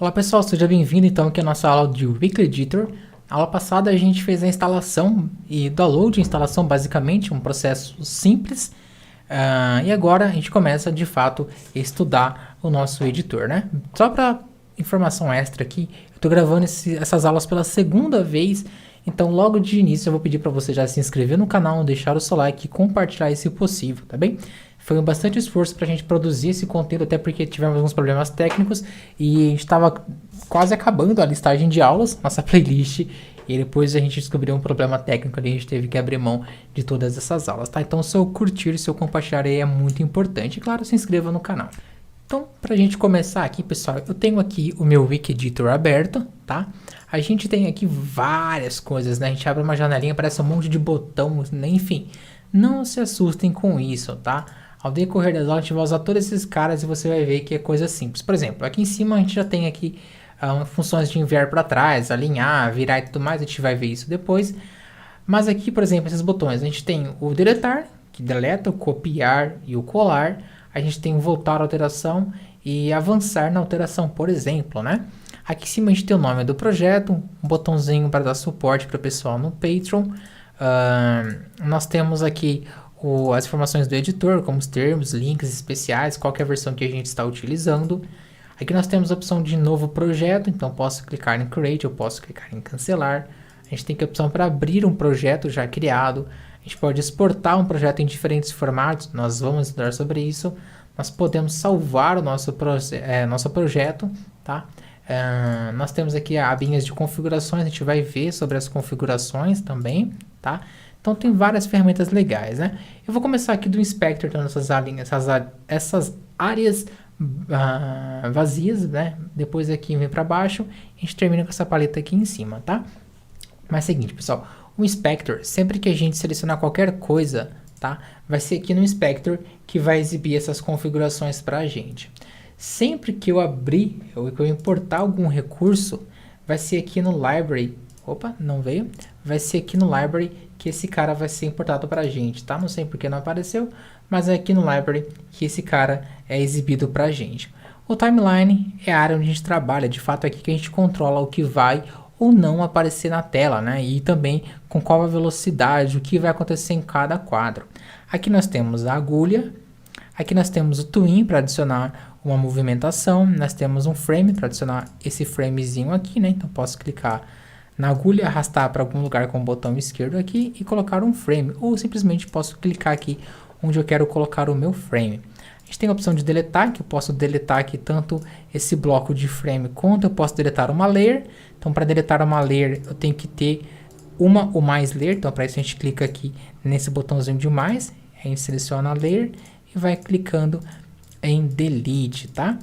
Olá pessoal, seja bem-vindo então aqui à nossa aula de Weekly Editor. Na aula passada a gente fez a instalação e download de instalação, basicamente um processo simples. E agora a gente começa de fato a estudar o nosso editor, né? Só para informação extra aqui, eu estou gravando essas aulas pela segunda vez, então logo de início eu vou pedir para você já se inscrever no canal, deixar o seu like e compartilhar se possível, tá bem? Foi um bastante esforço para a gente produzir esse conteúdo, até porque tivemos alguns problemas técnicos e a gente estava quase acabando a listagem de aulas, nossa playlist, e depois a gente descobriu um problema técnico ali, a gente teve que abrir mão de todas essas aulas, tá? Então, seu curtir e seu compartilhar aí é muito importante. E, claro, se inscreva no canal. Então, para a gente começar aqui, pessoal, eu tenho aqui o meu Wiki Editor aberto, tá? A gente tem aqui várias coisas, né? A gente abre uma janelinha, parece um monte de botão, enfim. Não se assustem com isso, tá? Ao decorrer das aulas, a gente vai usar todos esses caras e você vai ver que é coisa simples. Por exemplo, aqui em cima a gente já tem aqui funções de enviar para trás, alinhar, virar e tudo mais. A gente vai ver isso depois. Mas aqui, por exemplo, esses botões, a gente tem o deletar, que deleta, o copiar e o colar. A gente tem o voltar à alteração e avançar na alteração, por exemplo, né? Aqui em cima a gente tem o nome do projeto, um botãozinho para dar suporte para o pessoal no Patreon. Nós temos aqui as informações do editor, como os termos, links especiais, qual que é a versão que a gente está utilizando. Aqui nós temos a opção de novo projeto, então posso clicar em Create, eu posso clicar em Cancelar. A gente tem aqui a opção para abrir um projeto já criado. A gente pode exportar um projeto em diferentes formatos, nós vamos estudar sobre isso. Nós podemos salvar o nosso projeto, tá? Nós temos aqui abinhas de configurações, a gente vai ver sobre as configurações também, tá? Então tem várias ferramentas legais, né? Eu vou começar aqui do Inspector, então essas áreas vazias, né? Depois aqui vem para baixo, a gente termina com essa paleta aqui em cima, tá? Mas é o seguinte, pessoal, o Inspector, sempre que a gente selecionar qualquer coisa, tá? Vai ser aqui no Inspector que vai exibir essas configurações para a gente. Sempre que eu abrir, ou que eu importar algum recurso, vai ser aqui no Library. Opa, não veio. Vai ser aqui no Library que esse cara vai ser importado para a gente, tá? Não sei porque não apareceu, mas é aqui no Library que esse cara é exibido para a gente. O Timeline é a área onde a gente trabalha, de fato é aqui que a gente controla o que vai ou não aparecer na tela, né? E também com qual a velocidade, o que vai acontecer em cada quadro. Aqui nós temos a agulha, aqui nós temos o Twin para adicionar uma movimentação, nós temos um frame para adicionar esse framezinho aqui, né? Então posso clicar na agulha, arrastar para algum lugar com o botão esquerdo aqui e colocar um frame, ou simplesmente posso clicar aqui onde eu quero colocar o meu frame. A gente tem a opção de deletar, que eu posso deletar aqui tanto esse bloco de frame quanto eu posso deletar uma layer. Então para deletar uma layer eu tenho que ter uma ou mais layer, então para isso a gente clica aqui nesse botãozinho de mais, a gente seleciona a layer e vai clicando em delete, tá?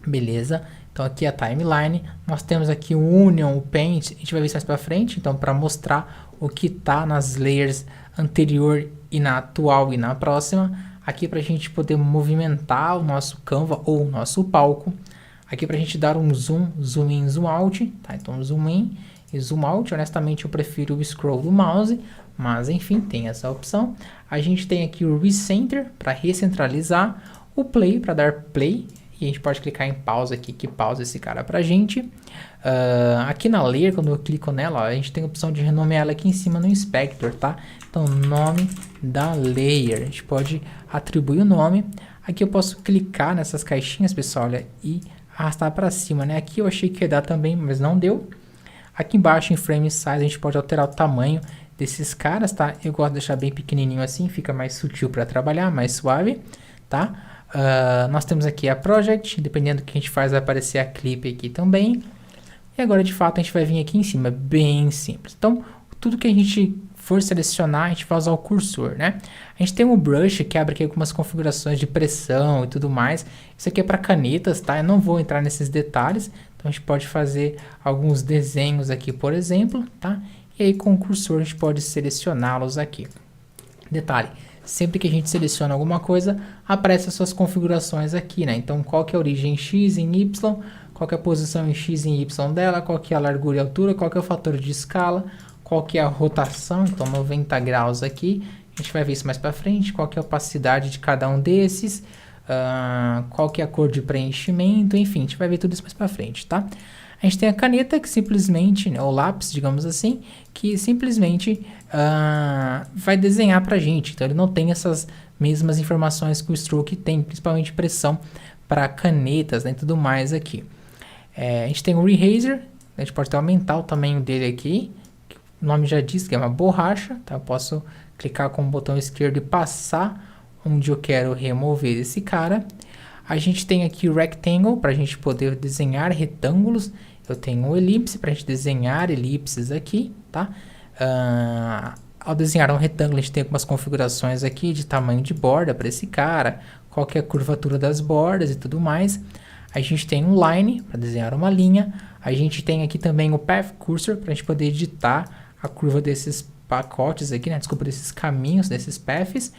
Beleza? Então aqui é a timeline, nós temos aqui o Union, o Paint, a gente vai ver isso mais para frente, então para mostrar o que está nas layers anterior e na atual e na próxima, aqui para a gente poder movimentar o nosso Canva ou o nosso palco, aqui para a gente dar um zoom, zoom in, zoom out, tá? Então zoom in e zoom out, honestamente eu prefiro o scroll do mouse, mas enfim, tem essa opção. A gente tem aqui o Recenter para recentralizar, o Play para dar play, e a gente pode clicar em pausa aqui, que pausa esse cara pra gente. Aqui na layer, quando eu clico nela, ó, a gente tem a opção de renomear ela aqui em cima no Inspector, tá? Então, nome da layer, a gente pode atribuir o nome. Aqui eu posso clicar nessas caixinhas, pessoal, olha, e arrastar para cima, né? Aqui eu achei que ia dar também, mas não deu. Aqui embaixo, em Frame Size, a gente pode alterar o tamanho desses caras, tá? Eu gosto de deixar bem pequenininho assim, fica mais sutil para trabalhar, mais suave, tá? Nós temos aqui a Project, dependendo do que a gente faz vai aparecer a Clip aqui também. E agora de fato a gente vai vir aqui em cima, bem simples. Então tudo que a gente for selecionar a gente vai usar o cursor, né? A gente tem um Brush que abre aqui algumas configurações de pressão e tudo mais. Isso aqui é para canetas, tá? Eu não vou entrar nesses detalhes, então a gente pode fazer alguns desenhos aqui, por exemplo, tá? E aí com o cursor a gente pode selecioná-los aqui. Detalhe, sempre que a gente seleciona alguma coisa, aparece as suas configurações aqui, né? Então, qual que é a origem X em Y, qual que é a posição em X e Y dela, qual que é a largura e altura, qual que é o fator de escala, qual que é a rotação, então 90 graus aqui, a gente vai ver isso mais para frente, qual que é a opacidade de cada um desses, qual que é a cor de preenchimento, enfim, a gente vai ver tudo isso mais pra frente, tá? A gente tem a caneta que simplesmente, né, ou lápis, digamos assim, que simplesmente vai desenhar pra gente. Então ele não tem essas mesmas informações que o stroke tem, principalmente pressão para canetas, né, e tudo mais aqui. A gente tem o eraser, a gente pode aumentar o tamanho dele aqui. O nome já diz que é uma borracha, tá? Eu posso clicar com o botão esquerdo e passar onde eu quero remover esse cara. A gente tem aqui o rectangle para a gente poder desenhar retângulos. Eu tenho o elipse para a gente desenhar elipses aqui, tá? Ao desenhar um retângulo, a gente tem algumas configurações aqui de tamanho de borda para esse cara, qual que é a curvatura das bordas e tudo mais. A gente tem um line para desenhar uma linha. A gente tem aqui também o path cursor para a gente poder editar a curva desses pacotes aqui, né? Desculpa, desses caminhos, desses paths.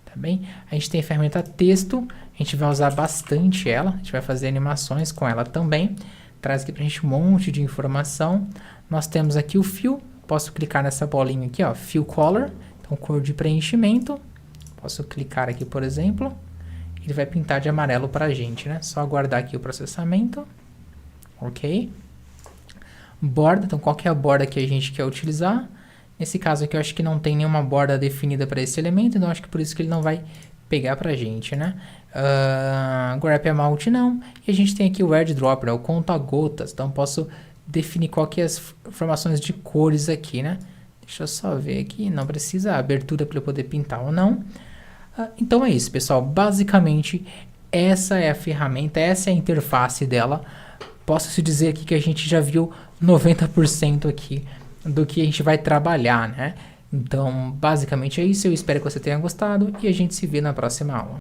Tá bem? A gente tem a ferramenta texto, a gente vai usar bastante ela, a gente vai fazer animações com ela também. Traz aqui pra gente um monte de informação. Nós temos aqui o fill, posso clicar nessa bolinha aqui, ó, fill color, então cor de preenchimento. Posso clicar aqui, por exemplo, ele vai pintar de amarelo pra gente, né? Só aguardar aqui o processamento. Ok. Borda, então qual que é a borda que a gente quer utilizar? Nesse caso aqui eu acho que não tem nenhuma borda definida para esse elemento, então acho que por isso que ele não vai pegar pra gente, né? Grep Amount não. E a gente tem aqui o Airdrop, né? O conta-gotas, então posso definir qual que é as informações de cores aqui, né? Deixa eu só ver aqui, não precisa a abertura para eu poder pintar ou não. Então é isso, pessoal. Basicamente, essa é a ferramenta, essa é a interface dela. Posso se dizer aqui que a gente já viu 90% aqui do que a gente vai trabalhar, né? Então, basicamente é isso. Eu espero que você tenha gostado e a gente se vê na próxima aula.